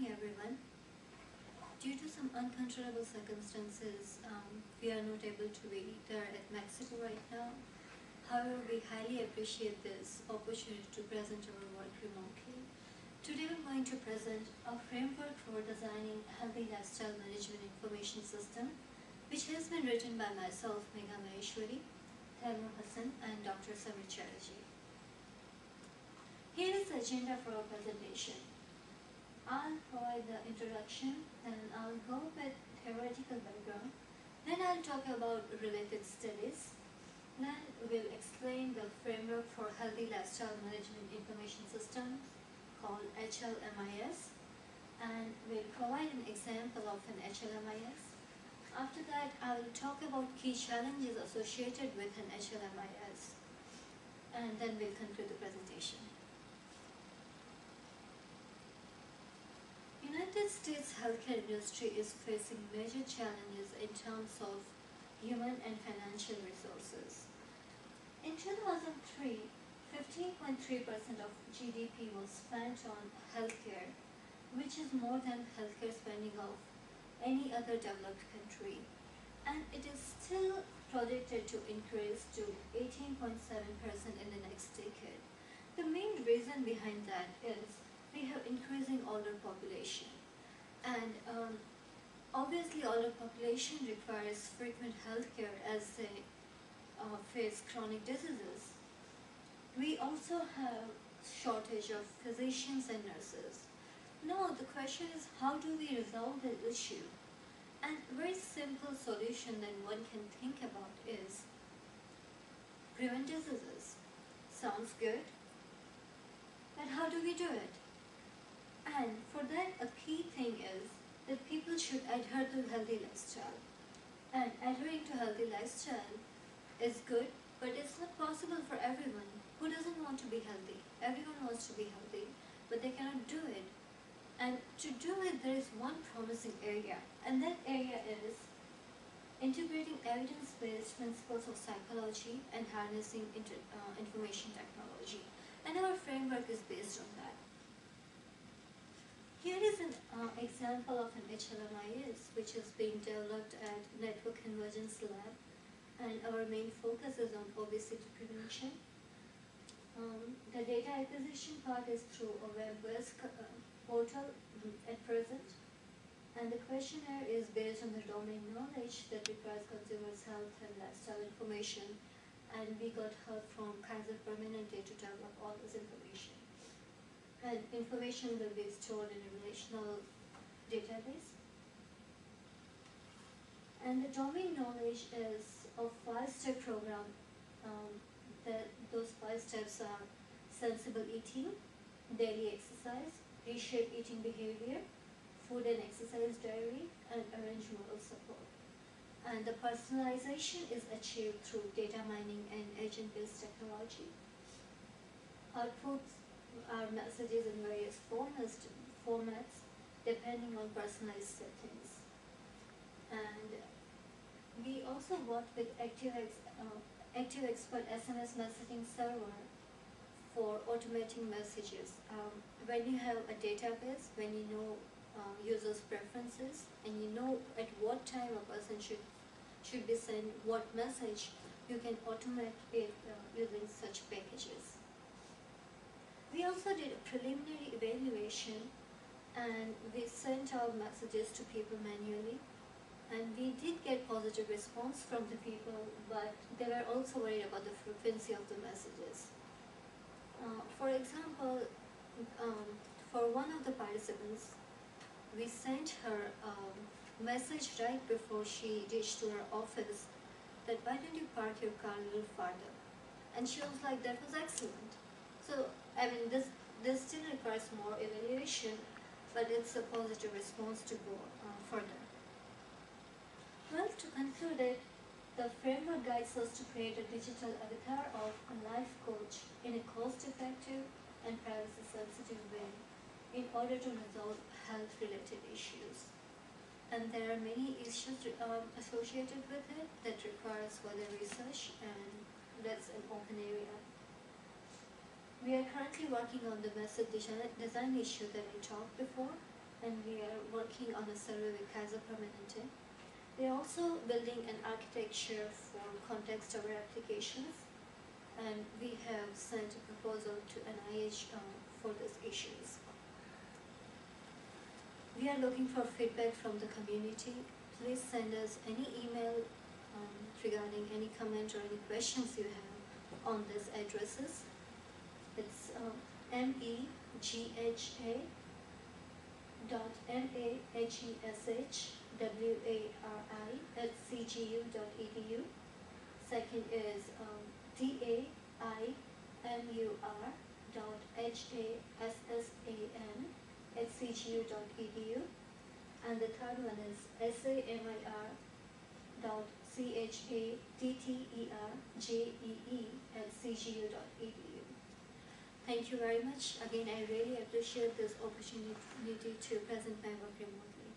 everyone. Due to some uncontrollable circumstances, we are not able to be there at Mexico right now. However, we highly appreciate this opportunity to present our work remotely. Today I'm going to present a framework for designing healthy lifestyle management information system, which has been written by myself, Megha, and Dr. Samir Chatterjee. Here is the agenda for our presentation. I'll provide the introduction, then I'll go with theoretical background, then I'll talk about related studies, then we'll explain the framework for healthy lifestyle management information systems called HLMIS, and we'll provide an example of an HLMIS. After that, I'll talk about key challenges associated with an HLMIS, and then we'll conclude the presentation. United States healthcare industry is facing major challenges in terms of human and financial resources. In 2003, 15.3% of GDP was spent on healthcare, which is more than healthcare spending of any other developed country, and it is still projected to increase to 18.7% in the next decade. The main reason behind that is we have increasing older population, and obviously older population requires frequent health care as they face chronic diseases. We also have shortage of physicians and nurses. Now the question is, how do we resolve the issue? And a very simple solution that one can think about is prevent diseases. Sounds good, but how do we do it? And for that, a key thing is that people should adhere to healthy lifestyle. And adhering to healthy lifestyle is good, but it's not possible for everyone. Who doesn't want to be healthy? Everyone wants to be healthy, but they cannot do it. And to do it, there is one promising area, and that area is integrating evidence-based principles of psychology and harnessing information technology. And our framework is based on that. Here is an example of an HLMIS which is being developed at Network Convergence Lab, and our main focus is on obesity prevention. The data acquisition part is through a web-based portal at present, and the questionnaire is based on the domain knowledge that requires consumers' health and lifestyle information, and we got help from Kaiser Permanente to develop all this information. And information will be stored in a relational database. And the domain knowledge is a 5-step program. Those 5 steps are sensible eating, daily exercise, reshape eating behavior, food and exercise diary, and arrange moral support. And the personalization is achieved through data mining and agent-based technology. Outputs are messages in various formats depending on personalized settings. And we also work with Active Expert SMS messaging server for automating messages. When you have a database, when you know users' preferences, and you know at what time a person should be sent what message, you can automate it using such packages. We also did a preliminary evaluation, and we sent out messages to people manually, and we did get positive response from the people, but they were also worried about the frequency of the messages. For example, for one of the participants, we sent her a message right before she reached to her office that why don't you park your car a little farther, and she was like, that was excellent. So I mean, this still requires more evaluation, but it's a positive response to go further. Well, to conclude it, the framework guides us to create a digital avatar of a life coach in a cost-effective and privacy-sensitive way in order to resolve health-related issues. And there are many issues associated with it that requires further research, and that's an open area. We are currently working on the method design issue that I talked before, and we are working on a survey with Kaiser Permanente. We are also building an architecture for context-aware applications, and we have sent a proposal to NIH for these issues. We are looking for feedback from the community. Please send us any email regarding any comment or any questions you have on these addresses. It's megha@cgu.edu. Second is daimur.hassan@cgu.edu. And the third one is samir.chatterjee@cgu.edu. Thank you very much. Again, I really appreciate this opportunity to present my work remotely.